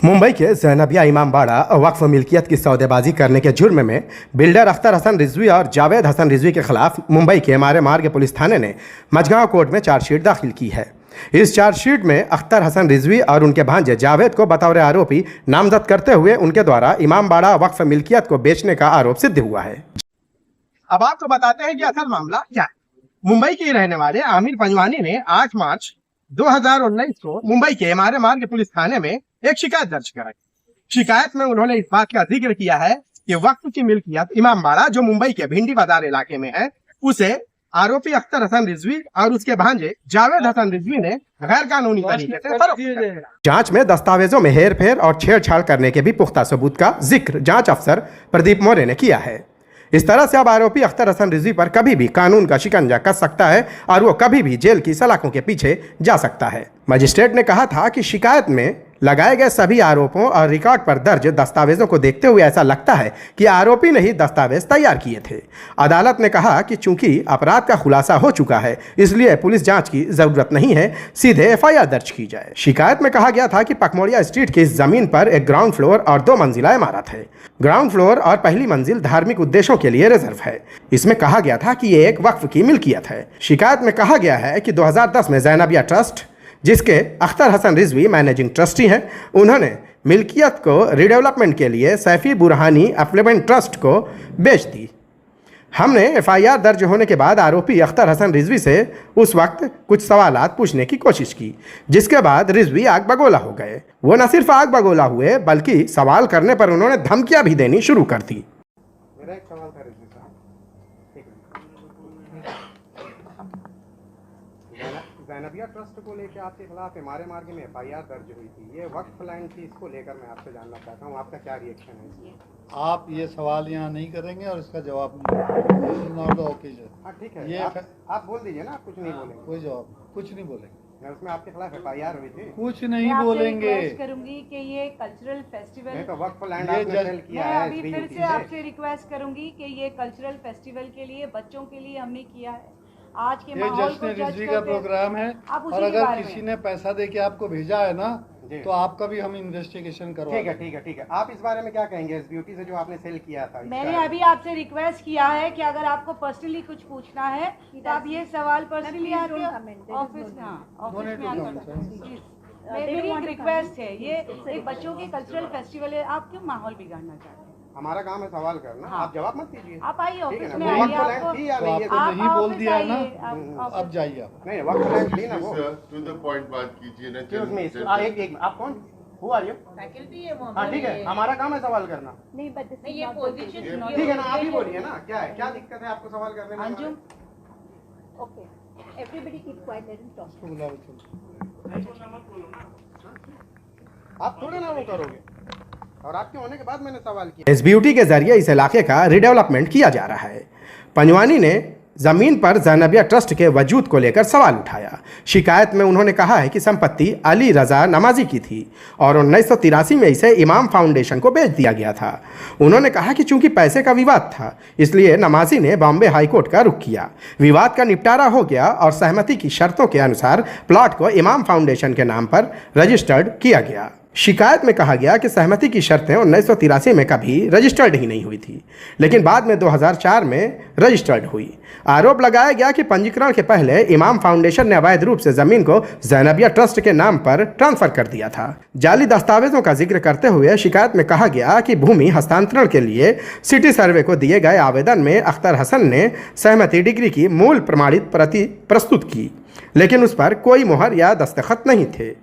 मुंबई के ज़ैनबिया इमामबाड़ा वक्फ मिल्कियत की सौदेबाजी करने के जुर्म में बिल्डर अख्तर हसन रिजवी और जावेद हसन रिजवी के खिलाफ मुंबई के एमआरए मार्ग पुलिस थाने ने मझगांव कोर्ट में चार्जशीट दाखिल की है। इस चार्जशीट में अख्तर हसन रिजवी और उनके भांजे जावेद को बतौर आरोपी नामजद करते हुए उनके द्वारा इमामबाड़ा वक्फ मिल्कियत को बेचने का आरोप सिद्ध हुआ है। अब आपको बताते हैं कि असल मामला क्या है। मुंबई के रहने वाले आमिर पंजवानी ने 8 मार्च 2019 को मुंबई के एमआरए मार्ग पुलिस थाने में एक शिकायत दर्ज कराई। शिकायत में उन्होंने इस बात का जिक्र किया है कि वक्फ की मिल्कियत इमामबाड़ा जो मुंबई के भिंडी बाजार इलाके में है, उसे आरोपी अख्तर हसन रिजवी और उसके भांजे जावेद हसन रिजवी ने गैर कानूनी तरीके से फरोख्त किया। जांच में दस्तावेजों में हेरफेर और छेड़छाड़ करने के भी पुख्ता सबूत का जिक्र जांच अफसर प्रदीप मौर्य ने किया है। इस तरह से अब आरोपी अख्तर हसन रिजवी पर कभी भी कानून का शिकंजा कस सकता है और वो कभी भी जेल की सलाखों के पीछे जा सकता है। मजिस्ट्रेट ने कहा था कि शिकायत में लगाए गए सभी आरोपों और रिकॉर्ड पर दर्ज दस्तावेजों को देखते हुए ऐसा लगता है कि आरोपी ने ही दस्तावेज तैयार किए थे। अदालत ने कहा कि चूंकि अपराध का खुलासा हो चुका है, इसलिए पुलिस जांच की जरूरत नहीं है, सीधे एफआईआर दर्ज की जाए। शिकायत में कहा गया था कि पकमोड़िया स्ट्रीट की जमीन पर एक ग्राउंड फ्लोर और 2 मंजिला इमारत है। ग्राउंड फ्लोर और पहली मंजिल धार्मिक उद्देश्यों के लिए रिजर्व है। इसमें कहा गया था कि ये एक वक्फ की मिल्कियत है। शिकायत में कहा गया है कि 2010 में ज़ैनबिया ट्रस्ट, जिसके अख्तर हसन रिजवी मैनेजिंग ट्रस्टी हैं, उन्होंने मिल्कियत को रिडेवलपमेंट के लिए सैफी बुरहानी एफलेमेंट ट्रस्ट को बेच दी। हमने एफआईआर दर्ज होने के बाद आरोपी अख्तर हसन रिजवी से उस वक्त कुछ सवालात पूछने की कोशिश की, जिसके बाद रिजवी आग बगोला हो गए। वो न सिर्फ आग बगोला हुए बल्कि सवाल करने पर उन्होंने धमकियां भी देनी शुरू कर दी। मेरा एक सवाल था रिजवी साहब, ज़ैनबिया ट्रस्ट को लेकर आपके खिलाफ एमआरए मार्ग में एफआईआर दर्ज हुई थी। ये वक्फ लैंड थी, इसको लेकर मैं आपसे जानना चाहता हूँ, आपका क्या रिएक्शन है इसमें? आप ये सवाल यहाँ नहीं करेंगे और इसका जवाब नहीं। Not the occasion. हाँ ठीक है, ये आप बोल दीजिए ना, आप कुछ नहीं बोलेंगे। कोई जवाब, कुछ नहीं बोलेंगे। उसमें आपके खिलाफ एफआईआर हुई थी, कुछ नहीं बोलेंगे। रिक्वेस्ट करूंगी कि ये कल्चरल फेस्टिवल, नहीं तो वक्फ लैंड ये आपने सेल किया मैं है। अभी फिर से आपसे रिक्वेस्ट करूंगी कि ये कल्चरल फेस्टिवल के लिए, बच्चों के लिए हमने किया है। आज के ये माहौल जश्न को जज रिजवी का करते प्रोग्राम है आप उसी और के अगर बारे किसी में। ने पैसा दे के आपको भेजा है ना, जी। तो आपका भी हम इन्वेस्टिगेशन ठीक है करवाएंगे। ठीक है ठीक है। आप इस बारे में क्या कहेंगे, इस ब्यूटी से जो आपने सेल किया था? मैंने अभी आपसे रिक्वेस्ट किया है कि अगर आपको पर्सनली कुछ पूछना है तो आप ये सवाल पर्सनली आके ऑफिस में आकर मेरी एक रिक्वेस्ट है। ये एक बच्चों के कल्चरल फेस्टिवल है, आप क्यों माहौल बिगाड़ना चाहते हैं? हमारा काम है सवाल करना। हाँ। आप जवाब मत दीजिए। आप आइए ठीक है ऑफिस ना? में वो आइए, वक्फ लैंड आपको थी या तो नहीं, ये आपको तो नहीं बोल ऑफिस दिया है ना, आइए, आप अब जाइए आप। नहीं वक्फ लैंड थी ना वो। टू द पॉइंट बात कीजिए ना। Excuse me, एक आप कौन? Who are you? फैकल्टी है वो हाँ ठीक है, हमारा काम है सवाल करना। नहीं बट ये पोजीशन ठीक है ना, आप ही बोलिए ना, क्या है, क्या दिक्कत है आपको सवाल करने में? Anjum, okay everybody keep quiet, let him talk. उसको बुलाओ, चलो। आप थोड़े ना वो करोगे, और आपके होने के बाद मैंने सवाल किया। इस ब्यूटी के जरिए इस इलाके का रिडेवलपमेंट किया जा रहा है। पंजवानी ने जमीन पर ज़ैनबिया ट्रस्ट के वजूद को लेकर सवाल उठाया। शिकायत में उन्होंने कहा है कि संपत्ति अली रजा नमाजी की थी और 1983 में इसे इमाम फाउंडेशन को बेच दिया गया था। उन्होंने कहा कि चूंकि पैसे का विवाद था, इसलिए नमाजी ने बॉम्बे हाईकोर्ट का रुख किया। विवाद का निपटारा हो गया और सहमति की शर्तों के अनुसार प्लॉट को इमाम फाउंडेशन के नाम पर रजिस्टर्ड किया गया। शिकायत में कहा गया कि सहमति की शर्तें 1983 में कभी रजिस्टर्ड ही नहीं हुई थी, लेकिन बाद में 2004 में रजिस्टर्ड हुई। आरोप लगाया गया कि पंजीकरण के पहले इमाम फाउंडेशन ने अवैध रूप से जमीन को ज़ैनबिया ट्रस्ट के नाम पर ट्रांसफर कर दिया था। जाली दस्तावेजों का जिक्र करते हुए शिकायत में कहा गया कि भूमि हस्तांतरण के लिए सिटी सर्वे को दिए गए आवेदन में अख्तर हसन ने सहमति डिग्री की मूल प्रमाणित प्रति प्रस्तुत की, लेकिन उस पर कोई मुहर या दस्तखत नहीं थे।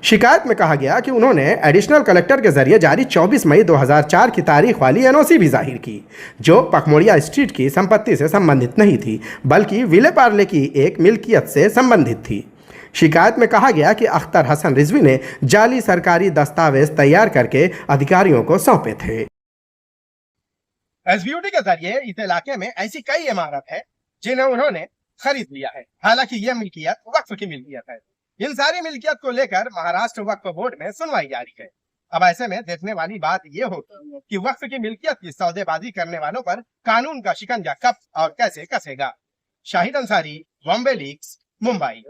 शिकायत में कहा गया कि उन्होंने एडिशनल कलेक्टर के जरिए जारी 24 मई 2004 की तारीख वाली एनओसी भी जाहिर की, जो पकमोड़िया स्ट्रीट की संपत्ति से संबंधित नहीं थी बल्कि विले पार्ले की एक मिल्कियत से संबंधित थी। शिकायत में कहा गया कि अख्तर हसन रिजवी ने जाली सरकारी दस्तावेज तैयार करके अधिकारियों को सौंपे थे। एसबीयूटी के जरिए इस इलाके में ऐसी कई इमारत है जिन्हें उन्होंने खरीद लिया है। हालांकि यह मिल्कियत वक्फ की मिल्कियत है। इन सारी मिल्कियत को लेकर महाराष्ट्र वक्फ बोर्ड में सुनवाई जारी है। अब ऐसे में देखने वाली बात यह होगी कि वक्फ की मिल्कियत की सौदेबाजी करने वालों पर कानून का शिकंजा कब और कैसे कसेगा। शाहिद अंसारी, बॉम्बे लीक्स, मुंबई।